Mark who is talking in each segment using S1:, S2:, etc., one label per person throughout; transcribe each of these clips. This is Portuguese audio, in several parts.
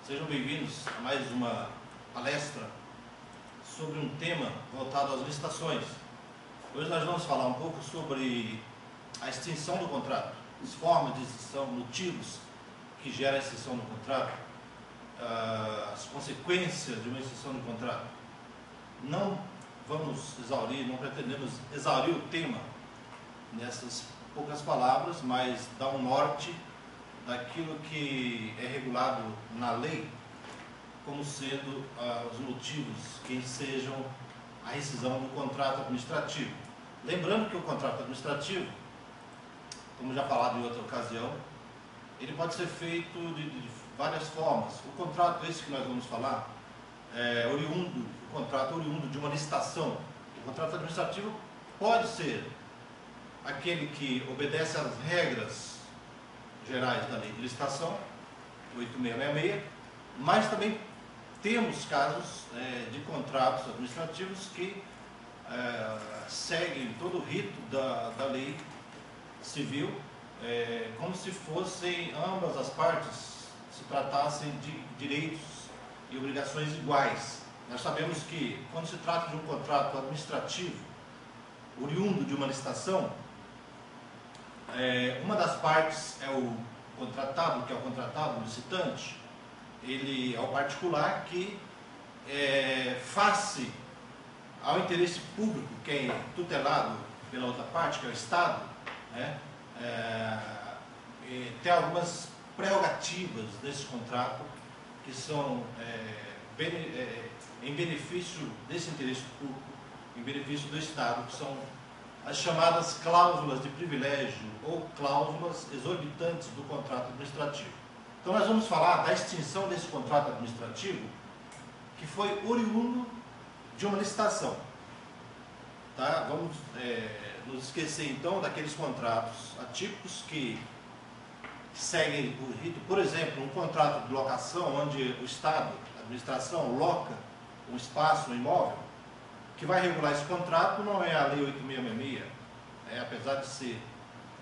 S1: Sejam bem-vindos a mais uma palestra sobre um tema voltado às licitações. Hoje nós vamos falar um pouco sobre a extinção do contrato, as formas de extinção, motivos que geram a extinção do contrato, as consequências de uma extinção do contrato. Não vamos exaurir, não pretendemos exaurir o tema nessas poucas palavras, mas dar um norte daquilo que é regulado na lei como sendo os motivos que ensejam a rescisão do contrato administrativo. Lembrando que o contrato administrativo, como já falado em outra ocasião, ele pode ser feito de várias formas. O contrato esse que nós vamos falar é o contrato oriundo de uma licitação. O contrato administrativo pode ser aquele que obedece às regras gerais da lei de licitação, 8666, mas também temos casos de contratos administrativos que seguem todo o rito da lei civil, como se fossem ambas as partes se tratassem de direitos e obrigações iguais. Nós sabemos que quando se trata de um contrato administrativo oriundo de uma licitação, uma das partes é o contratado, que é o contratado, o licitante. Ele é o particular que, face ao interesse público, que é tutelado pela outra parte, que é o Estado, tem algumas prerrogativas desse contrato que são em benefício desse interesse público, em benefício do Estado, que são as chamadas cláusulas de privilégio ou cláusulas exorbitantes do contrato administrativo. Então nós vamos falar da extinção desse contrato administrativo que foi oriundo de uma licitação. Tá? Vamos nos esquecer então daqueles contratos atípicos que seguem o rito, por exemplo, um contrato de locação onde o Estado, a administração, loca um espaço, um imóvel. Que vai regular esse contrato não é a Lei 8666, apesar de ser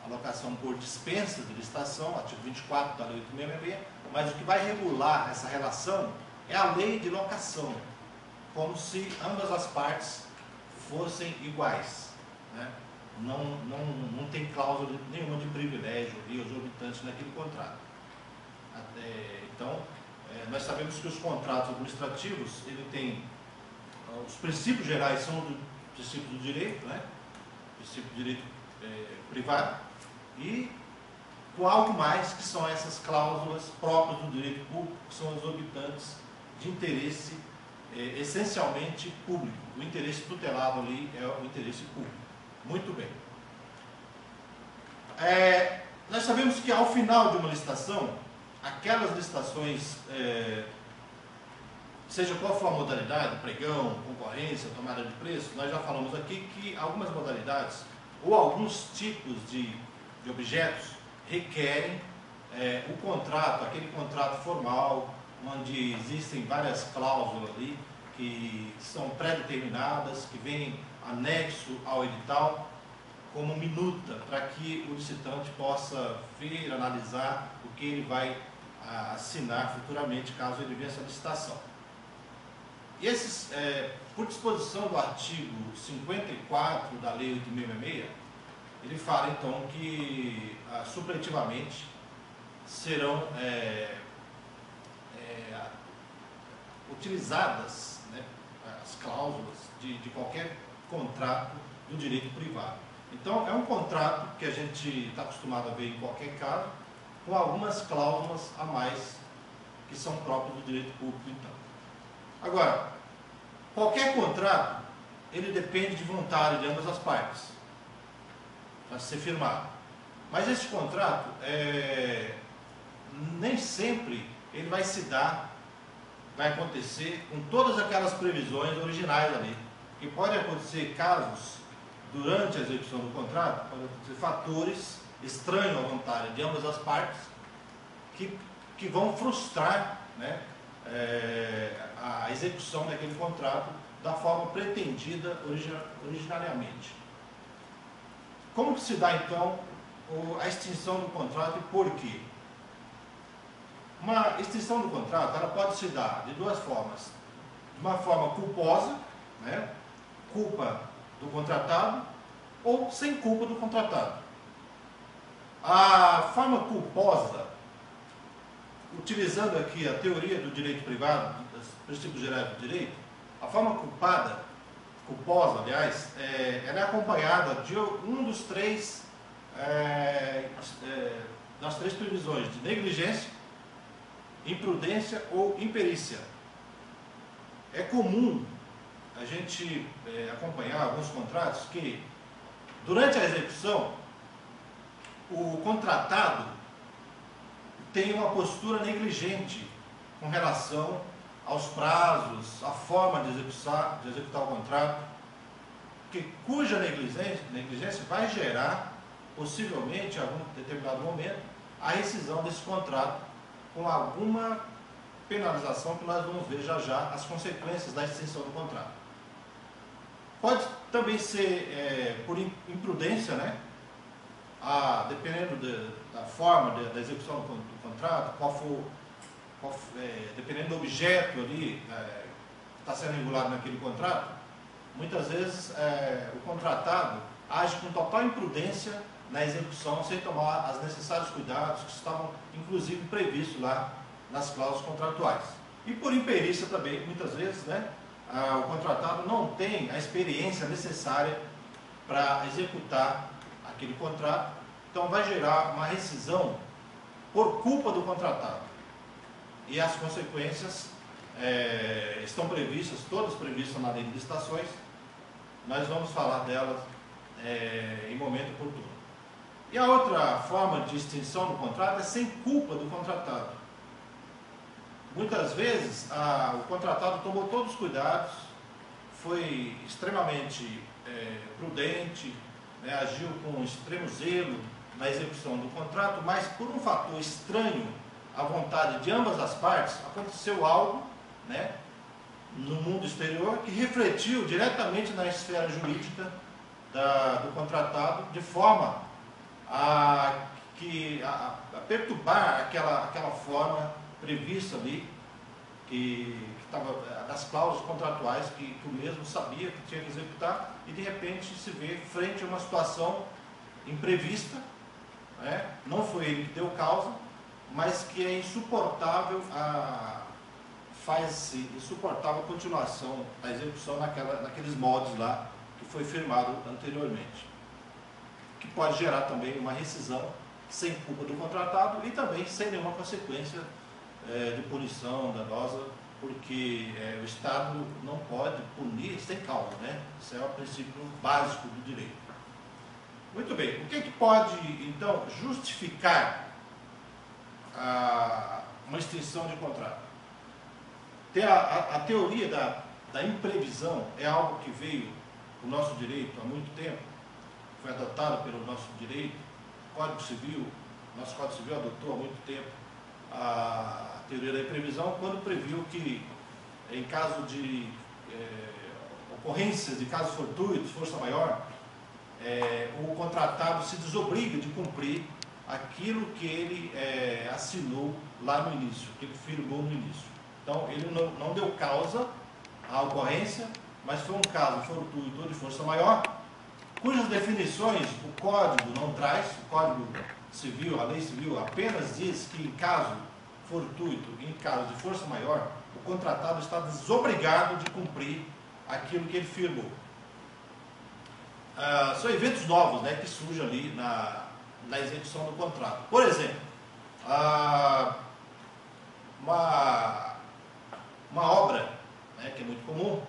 S1: a locação por dispensa de licitação, artigo 24 da Lei 8666, mas o que vai regular essa relação é a lei de locação, como se ambas as partes fossem iguais. Não tem cláusula nenhuma de privilégio e exorbitante naquele contrato. Então, nós sabemos que os contratos administrativos, ele tem os princípios gerais são os princípios do direito, princípio do direito privado, e com algo mais que são essas cláusulas próprias do direito público, que são exorbitantes de interesse essencialmente público. O interesse tutelado ali é o interesse público. Muito bem. Nós sabemos que ao final de uma licitação, aquelas licitações, seja qual for a modalidade, pregão, concorrência, tomada de preço, nós já falamos aqui que algumas modalidades ou alguns tipos de objetos requerem o contrato, aquele contrato formal, onde existem várias cláusulas ali que são pré-determinadas, que vêm anexo ao edital, como minuta, para que o licitante possa ver, analisar o que ele vai assinar futuramente, caso ele vença a licitação. E esses, por disposição do artigo 54 da Lei 8666, ele fala então que supletivamente serão utilizadas as cláusulas de qualquer contrato do direito privado. Então é um contrato que a gente está acostumado a ver em qualquer caso, com algumas cláusulas a mais que são próprias do direito público então. Agora, qualquer contrato, ele depende de vontade de ambas as partes, para ser firmado. Mas esse contrato, nem sempre ele vai se dar, vai acontecer com todas aquelas previsões originais ali. E pode acontecer casos, durante a execução do contrato, pode acontecer fatores estranhos à vontade de ambas as partes, que vão frustrar a execução daquele contrato da forma pretendida originariamente. Como que se dá então a extinção do contrato e por quê? Uma extinção do contrato, ela pode se dar de duas formas. De uma forma culposa, né? Culpa do contratado, ou sem culpa do contratado. A forma culposa, utilizando aqui a teoria do direito privado, dos princípios gerais do direito, a forma culposa, aliás, ela é acompanhada de um dos das três previsões de negligência, imprudência ou imperícia. É comum a gente acompanhar alguns contratos que, durante a execução, o contratado tem uma postura negligente com relação aos prazos, à forma de executar o contrato, cuja negligência vai gerar, possivelmente, em algum determinado momento, a rescisão desse contrato com alguma penalização que nós vamos ver já as consequências da extinção do contrato. Pode também ser por imprudência, né? Dependendo da forma da execução do contrato, dependendo do objeto ali que está sendo regulado naquele contrato, muitas vezes o contratado age com total imprudência na execução, sem tomar os necessários cuidados que estavam, inclusive, previstos lá nas cláusulas contratuais. E por imperícia também, muitas vezes, né, o contratado não tem a experiência necessária para executar aquele contrato, então vai gerar uma rescisão por culpa do contratado. E as consequências estão previstas, todas previstas na lei de licitações. Nós vamos falar delas em momento oportuno. E a outra forma de extinção do contrato é sem culpa do contratado. Muitas vezes o contratado tomou todos os cuidados, foi extremamente prudente, né, agiu com extremo zelo na execução do contrato, mas por um fator estranho à vontade de ambas as partes, aconteceu algo, né, no mundo exterior que refletiu diretamente na esfera jurídica do contratado, de forma a perturbar aquela forma prevista ali, que estava das cláusulas contratuais que o mesmo sabia que tinha que executar, e de repente se vê frente a uma situação imprevista, né? Não foi ele que deu causa, mas que é insuportável faz-se insuportável a continuação da execução naqueles moldes lá que foi firmado anteriormente, que pode gerar também uma rescisão sem culpa do contratado e também sem nenhuma consequência de punição danosa, porque o Estado não pode punir sem causa, né? Isso é o princípio básico do direito. Muito bem, o que pode então justificar uma extinção de contrato? A teoria da imprevisão é algo que veio do nosso direito há muito tempo, foi adotado pelo nosso direito, Código Civil. Nosso Código Civil adotou há muito tempo a teoria da imprevisão, quando previu que, em caso de ocorrências de casos fortuitos, força maior, o contratado se desobriga de cumprir aquilo que ele assinou lá no início, que ele firmou no início. Então, ele não deu causa à ocorrência, mas foi um caso fortuito ou de força maior, cujas definições o Código não traz. O Código Civil, a Lei Civil, apenas diz que em caso fortuito e em caso de força maior, o contratado está desobrigado de cumprir aquilo que ele firmou. São eventos novos, né, que surgem ali na execução do contrato. Por exemplo, uma obra, né, que é muito comum,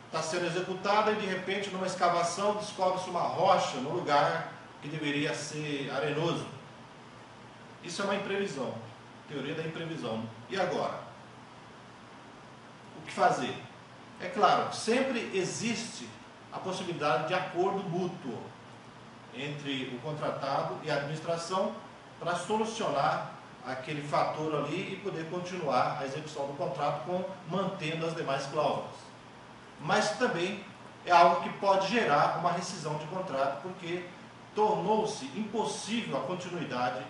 S1: está sendo executada e de repente numa escavação descobre-se uma rocha no lugar que deveria ser arenoso. Isso é uma imprevisão, teoria da imprevisão. E agora? O que fazer? É claro, sempre existe a possibilidade de acordo mútuo entre o contratado e a administração para solucionar aquele fator ali e poder continuar a execução do contrato mantendo as demais cláusulas. Mas também é algo que pode gerar uma rescisão de contrato, porque tornou-se impossível a continuidade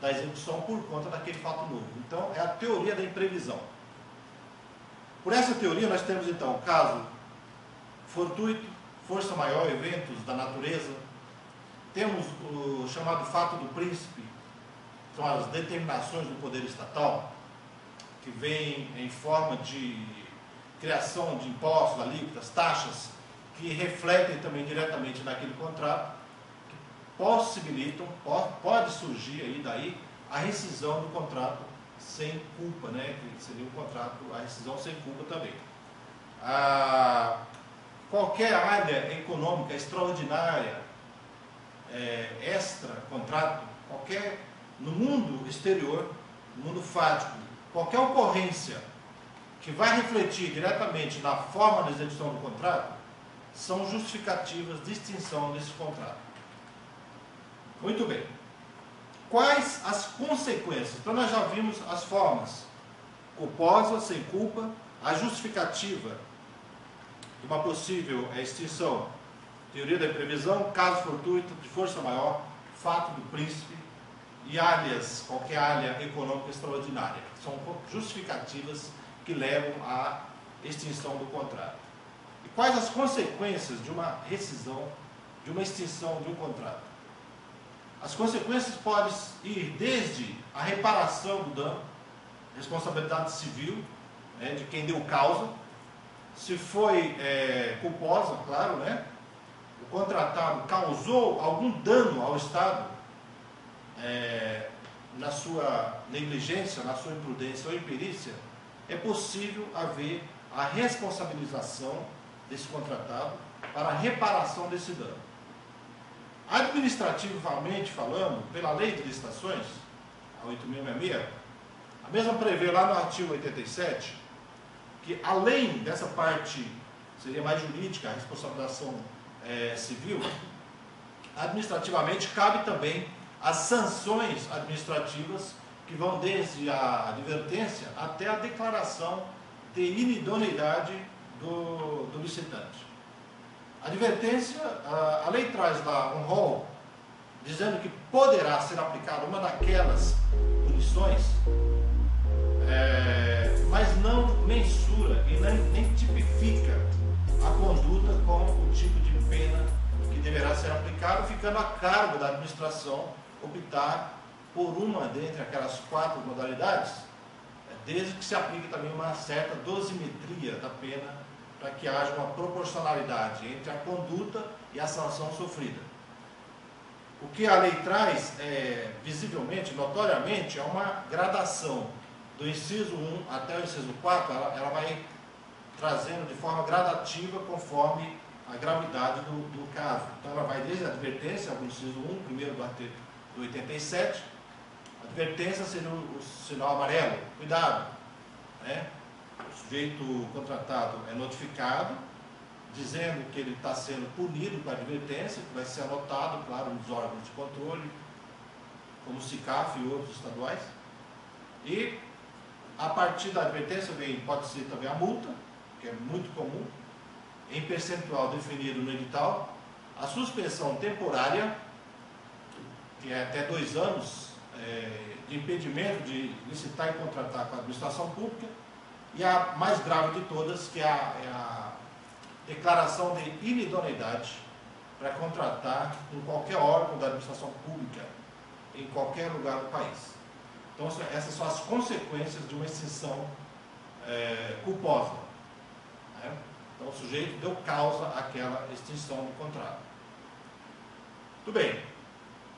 S1: da execução por conta daquele fato novo. Então, é a teoria da imprevisão. Por essa teoria, nós temos, então, caso fortuito, força maior, eventos da natureza. Temos o chamado fato do príncipe, são as determinações do poder estatal, que vem em forma de criação de impostos, alíquotas, taxas, que refletem também diretamente naquele contrato, que possibilitam, pode surgir aí daí a rescisão do contrato sem culpa, né? Que seria um contrato, a rescisão sem culpa também. Qualquer área econômica extraordinária, extra-contrato, no mundo exterior, no mundo fático, qualquer ocorrência que vai refletir diretamente na forma de execução do contrato, são justificativas de extinção desse contrato. Muito bem. Quais as consequências? Então nós já vimos as formas: culposa, sem culpa, a justificativa de uma possível extinção, teoria da imprevisão, caso fortuito, de força maior, fato do príncipe e áreas, qualquer área econômica extraordinária. São justificativas que levam à extinção do contrato. E quais as consequências de uma rescisão, de uma extinção de um contrato? As consequências podem ir desde a reparação do dano, responsabilidade civil, né, de quem deu causa. Se foi culposa, claro, né? O contratado causou algum dano ao Estado, na sua negligência, na sua imprudência ou imperícia, é possível haver a responsabilização desse contratado para a reparação desse dano. Administrativamente falando, pela lei de licitações, a 8.666, a mesma prevê lá no artigo 87, que além dessa parte, seria mais jurídica, a responsabilização civil, administrativamente cabe também as sanções administrativas, que vão desde a advertência até a declaração de inidoneidade do licitante. A advertência, a lei traz lá um rol dizendo que poderá ser aplicada uma daquelas punições, mas não mensura e nem tipifica a conduta com o tipo de pena que deverá ser aplicado, ficando a cargo da administração optar por uma dentre aquelas 4 modalidades, desde que se aplique também uma certa dosimetria da pena, para que haja uma proporcionalidade entre a conduta e a sanção sofrida. O que a lei traz, visivelmente, notoriamente, é uma gradação do inciso 1 até o inciso 4, ela vai trazendo de forma gradativa conforme a gravidade do caso. Então ela vai desde a advertência, o inciso 1, primeiro do artigo 87, a advertência seria o sinal amarelo, cuidado, né? O sujeito contratado é notificado, dizendo que ele está sendo punido com a advertência, que vai ser anotado, claro, nos órgãos de controle, como o SICAF e outros estaduais. E a partir da advertência pode ser também a multa, que é muito comum, em percentual definido no edital, a suspensão temporária, que é até 2 anos, de impedimento de licitar e contratar com a administração pública, e a mais grave de todas, que é a declaração de inidoneidade para contratar com qualquer órgão da administração pública em qualquer lugar do país. Então, essas são as consequências de uma extinção culposa, né? Então, o sujeito deu causa àquela extinção do contrato. Tudo bem.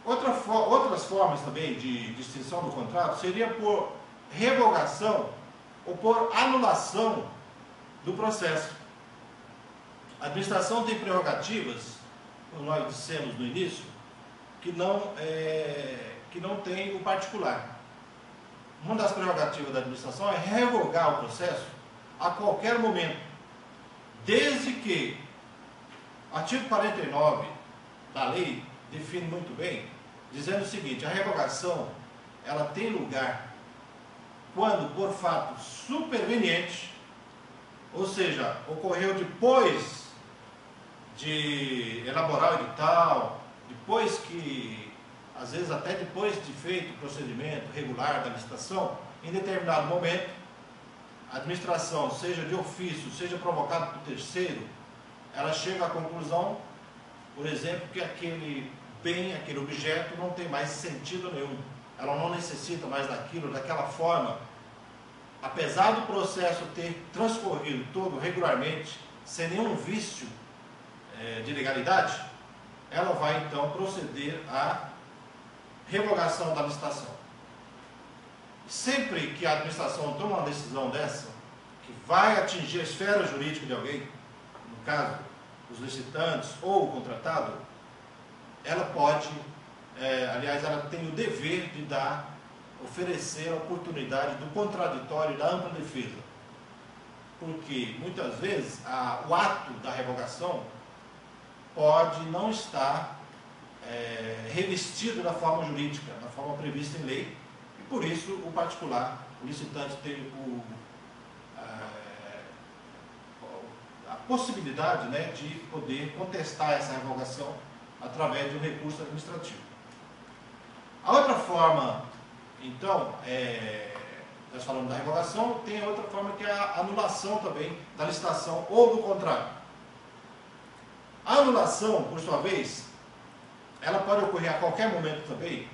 S1: Outras formas também de extinção do contrato seria por revogação ou por anulação do processo. A administração tem prerrogativas, como nós dissemos no início, que não tem o particular. Uma das prerrogativas da administração é revogar o processo a qualquer momento, desde que o artigo 49 da lei define muito bem, dizendo o seguinte: a revogação ela tem lugar quando por fato superveniente, ou seja, ocorreu depois de elaborar o edital, depois que às vezes até depois de feito o procedimento regular da licitação, em determinado momento, a administração, seja de ofício, seja provocada por terceiro, ela chega à conclusão, por exemplo, que aquele bem, aquele objeto não tem mais sentido nenhum. Ela não necessita mais daquilo, daquela forma. Apesar do processo ter transcorrido todo regularmente, sem nenhum vício de legalidade, ela vai então proceder à revogação da licitação. Sempre que a administração toma uma decisão dessa, que vai atingir a esfera jurídica de alguém, no caso, os licitantes ou o contratado, ela pode, aliás, ela tem o dever de oferecer a oportunidade do contraditório e da ampla defesa. Porque, muitas vezes, o ato da revogação pode não estar revestido da forma jurídica, da forma prevista em lei, e por isso o particular, o licitante, tem a possibilidade, né, de poder contestar essa revogação através de um recurso administrativo. A outra forma, então, nós falamos da revogação, tem a outra forma que é a anulação também da licitação ou do contrato. A anulação, por sua vez, ela pode ocorrer a qualquer momento também,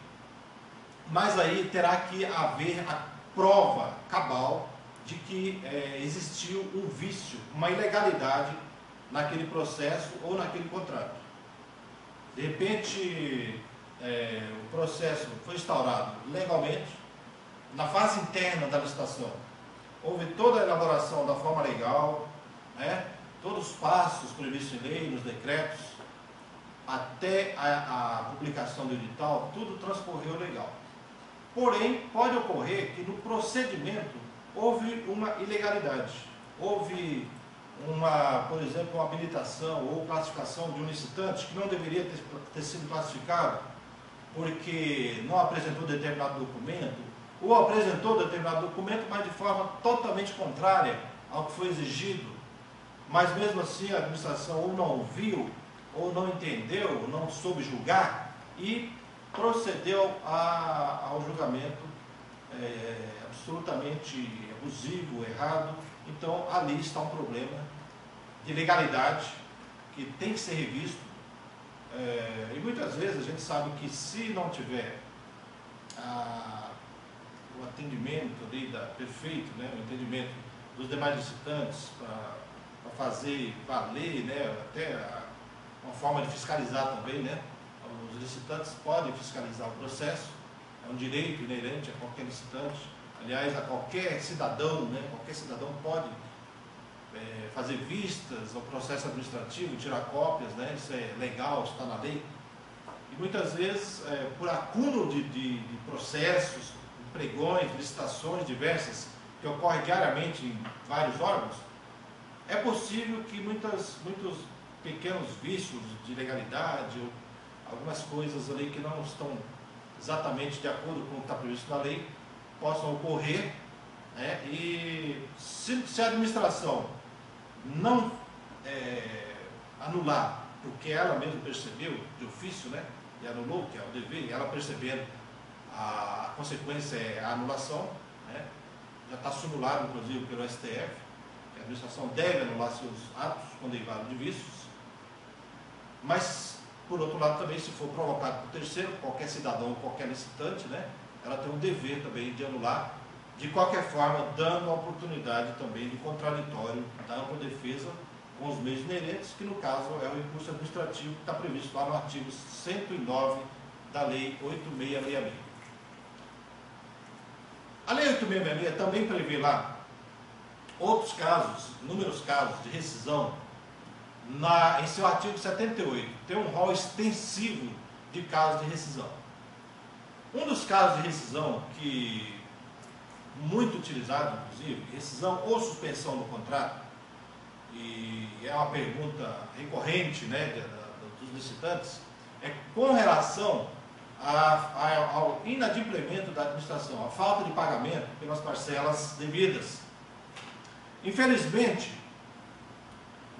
S1: mas aí terá que haver a prova cabal de que existiu um vício, uma ilegalidade naquele processo ou naquele contrato. De repente, o processo foi instaurado legalmente, na fase interna da licitação, houve toda a elaboração da forma legal, todos os passos previstos em lei, nos decretos, até a publicação do edital, tudo transcorreu legal. Porém, pode ocorrer que no procedimento houve uma ilegalidade, houve por exemplo, uma habilitação ou classificação de um licitante que não deveria ter sido classificado porque não apresentou determinado documento, ou apresentou determinado documento, mas de forma totalmente contrária ao que foi exigido, mas mesmo assim a administração ou não viu, ou não entendeu, ou não soube julgar, e procedeu ao julgamento absolutamente abusivo, errado. Então ali está um problema de legalidade que tem que ser revisto, e muitas vezes a gente sabe que se não tiver o atendimento ali perfeito, né, o entendimento dos demais licitantes para fazer valer, né, até uma forma de fiscalizar também, né, os licitantes podem fiscalizar o processo, é um direito inerente a qualquer licitante, aliás, a qualquer cidadão, né, qualquer cidadão pode fazer vistas ao processo administrativo, tirar cópias, né, isso é legal, está na lei. E muitas vezes, por acúmulo de processos, pregões, licitações diversas, que ocorrem diariamente em vários órgãos, é possível que muitos pequenos vícios de legalidade, ou algumas coisas ali que não estão exatamente de acordo com o que está previsto na lei, possam ocorrer, né? E se a administração não anular, porque ela mesma percebeu de ofício, né, e anulou, que é o dever, e ela percebendo a consequência é a anulação, né, já está simulado inclusive pelo STF, que a administração deve anular seus atos quando derivados de vícios, mas por outro lado também, se for provocado por terceiro, qualquer cidadão, qualquer licitante, né, ela tem o dever também de anular, de qualquer forma, dando a oportunidade também de contraditório da ampla defesa com os meios inerentes, que no caso é o recurso administrativo que está previsto lá no artigo 109 da Lei 8666. A Lei 8666 também prevê lá outros casos, inúmeros casos de rescisão, em seu artigo 78, tem um rol extensivo de casos de rescisão. Um dos casos de rescisão que muito utilizado, inclusive, rescisão ou suspensão do contrato, e é uma pergunta recorrente, né, dos licitantes, é com relação ao inadimplemento da administração, a falta de pagamento pelas parcelas devidas. Infelizmente,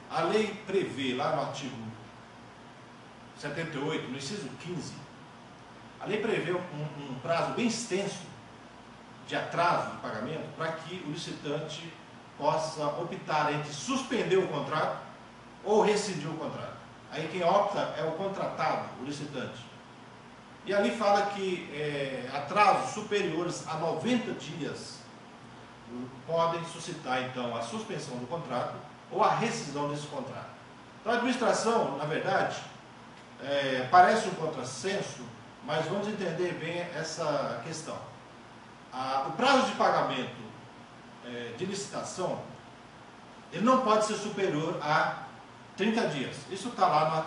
S1: a lei prevê lá no artigo 78, no inciso 15, A lei prevê um prazo bem extenso de atraso de pagamento para que o licitante possa optar entre suspender o contrato ou rescindir o contrato. Aí quem opta é o contratado, o licitante. E ali fala que atrasos superiores a 90 dias podem suscitar, então, a suspensão do contrato ou a rescisão desse contrato. Então, a administração, na verdade, parece um contrassenso, mas vamos entender bem essa questão. O prazo de pagamento de licitação, ele não pode ser superior a 30 dias. Isso está lá no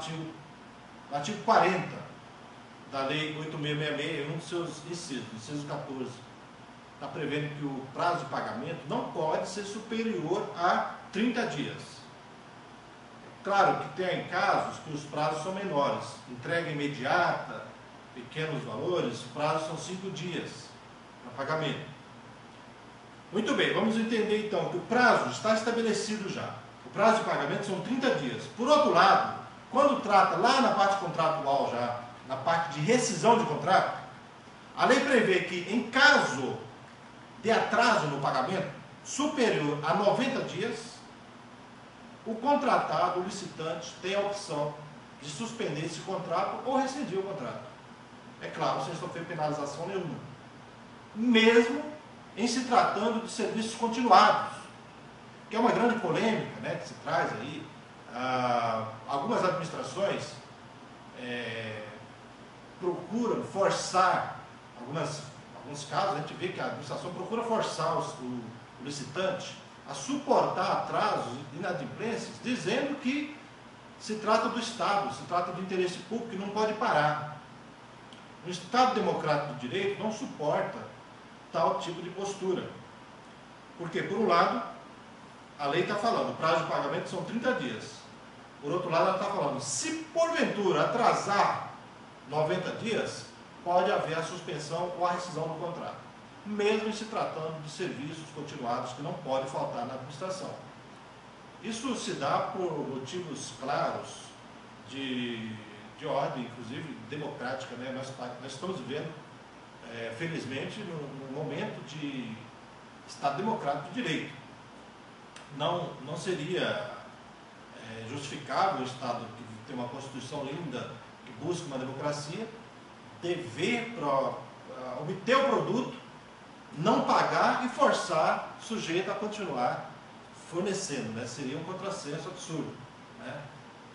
S1: artigo 40 da Lei 8.666, um dos seus inciso 14. Está prevendo que o prazo de pagamento não pode ser superior a 30 dias. Claro que tem casos que os prazos são menores. Entrega imediata, pequenos valores, os prazos são 5 dias para pagamento. Muito bem, vamos entender então que o prazo está estabelecido já. O prazo de pagamento são 30 dias. Por outro lado, quando trata lá na parte contratual já, na parte de rescisão de contrato, a lei prevê que em caso de atraso no pagamento superior a 90 dias, o contratado, o licitante, tem a opção de suspender esse contrato ou rescindir o contrato. É claro, sem sofrer penalização nenhuma. Mesmo em se tratando de serviços continuados, que é uma grande polêmica, né, que se traz aí. Algumas administrações procuram forçar, alguns casos a gente vê que a administração procura forçar o licitante a suportar atrasos e inadimplências, dizendo que se trata do Estado, se trata do interesse público e não pode parar. O Estado Democrático de Direito não suporta tal tipo de postura. Porque, por um lado, a lei está falando, o prazo de pagamento são 30 dias. Por outro lado, ela está falando, se porventura atrasar 90 dias, pode haver a suspensão ou a rescisão do contrato, mesmo em se tratando de serviços continuados que não podem faltar na administração. Isso se dá por motivos claros de ordem, inclusive democrática, né? Nós estamos vivendo, felizmente, no momento de Estado Democrático de Direito. Não seria justificável o Estado que tem uma Constituição linda, que busca uma democracia, dever para obter o produto, não pagar e forçar o sujeito a continuar fornecendo, né? Seria um contrassenso absurdo, né?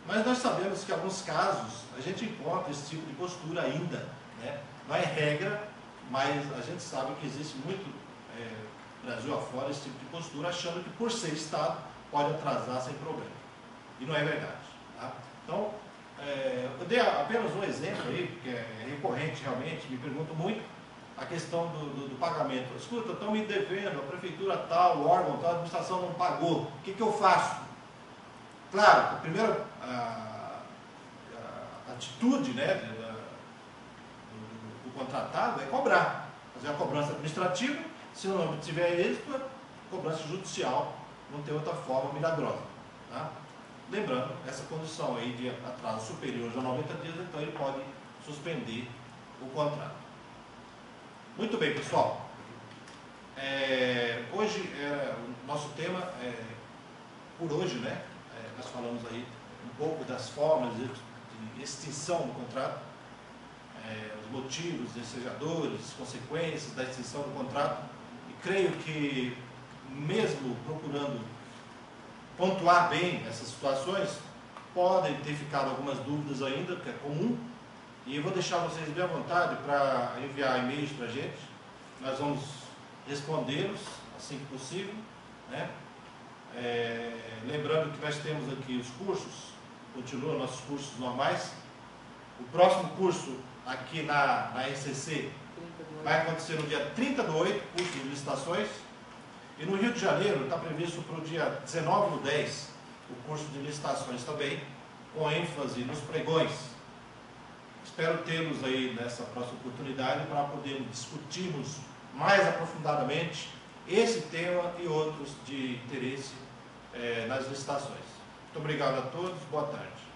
S1: Mas nós sabemos que em alguns casos a gente encontra esse tipo de postura ainda, né? Não é regra, mas a gente sabe que existe muito Brasil afora esse tipo de postura, achando que por ser Estado pode atrasar sem problema. E não é verdade, tá? Então, eu dei apenas um exemplo aí, porque é recorrente realmente, me pergunto muito, a questão do pagamento. Escuta, estão me devendo, a prefeitura tal, o órgão tal, a administração não pagou, o que eu faço? Claro, a primeira atitude, né, do contratado é cobrar, fazer a cobrança administrativa, se não tiver êxito, cobrança judicial, não tem outra forma milagrosa, tá? Lembrando, essa condição aí de atraso superior a 90 dias, então ele pode suspender o contrato. Muito bem, pessoal. Hoje, o nosso tema, por hoje, né? Nós falamos aí um pouco das formas de extinção do contrato, os motivos ensejadores, consequências da extinção do contrato, e creio que, mesmo procurando pontuar bem essas situações, podem ter ficado algumas dúvidas ainda, que é comum, e eu vou deixar vocês bem à vontade para enviar e-mails para a gente. Nós vamos respondê-los assim que possível, né? Lembrando que nós temos aqui os cursos, continuam nossos cursos normais. O próximo curso aqui na RCC vai acontecer no dia 30/8, curso de licitações. E no Rio de Janeiro está previsto para o dia 19/10 o curso de licitações também, com ênfase nos pregões. Espero tê-los aí nessa próxima oportunidade para podermos discutirmos mais aprofundadamente esse tema e outros de interesse nas licitações. Muito obrigado a todos, boa tarde.